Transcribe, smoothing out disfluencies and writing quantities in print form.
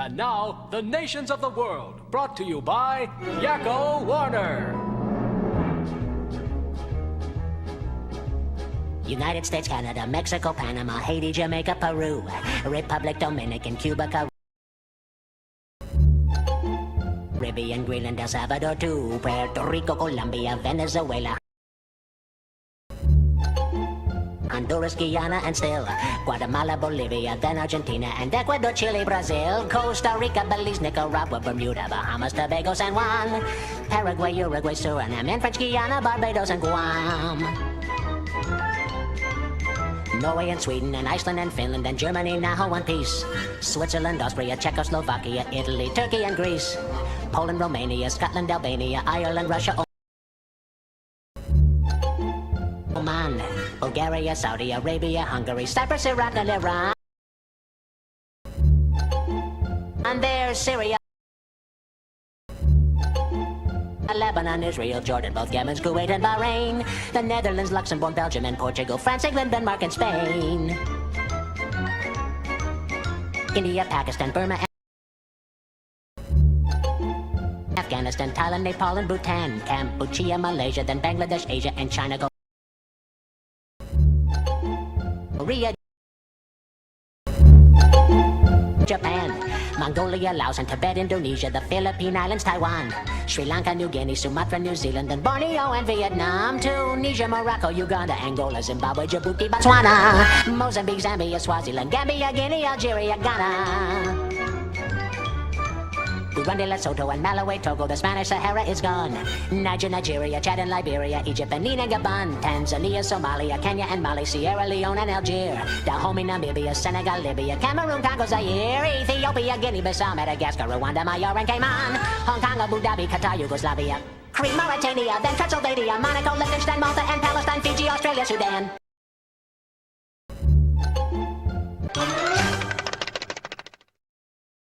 And now, the nations of the world, brought to you by Yakko Warner. United States, Canada, Mexico, Panama, Haiti, Jamaica, Peru, Republic Dominican, Cuba, Caribbean, Greenland, El Salvador, too, Puerto Rico, Colombia, Venezuela, Honduras, Guyana, and still Guatemala, Bolivia, then Argentina, and Ecuador, Chile, Brazil, Costa Rica, Belize, Nicaragua, Bermuda, Bahamas, Tobago, San Juan, Paraguay, Uruguay, Suriname, and French Guiana, Barbados, and Guam. Norway and Sweden and Iceland and Finland and Germany now one piece. Switzerland, Austria, Czechoslovakia, Italy, Turkey and Greece. Poland, Romania, Scotland, Albania, Ireland, Russia, Oman, Bulgaria, Saudi Arabia, Hungary, Cyprus, Iraq and Iran. And there's Syria, Lebanon, Israel, Jordan, both Yemen, Kuwait and Bahrain, the Netherlands, Luxembourg, Belgium and Portugal, France, England, Denmark and Spain, India, Pakistan, Burma, Afghanistan, Thailand, Nepal and Bhutan, Cambodia, Malaysia, then Bangladesh, Asia and China, Korea, Japan, Mongolia, Laos and Tibet, Indonesia, the Philippine Islands, Taiwan, Sri Lanka, New Guinea, Sumatra, New Zealand, and Borneo and Vietnam, Tunisia, Morocco, Uganda, Angola, Zimbabwe, Djibouti, Botswana, Mozambique, Zambia, Swaziland, Gambia, Guinea, Algeria, Ghana, Burundi, Lesotho, and Malawi, Togo, the Spanish Sahara is gone. Niger, Nigeria, Chad and Liberia, Egypt, Benin and Gabon, Tanzania, Somalia, Kenya and Mali, Sierra Leone and Algier, Dahomey, Namibia, Senegal, Libya, Cameroon, Congo, Zaire, Ethiopia, Guinea-Bissau, Madagascar, Rwanda, Major and Cayman, Hong Kong, Abu Dhabi, Qatar, Yugoslavia, Crete, Mauritania, then Transylvania, Monaco, Liechtenstein, Malta and Palestine, Fiji, Australia, Sudan.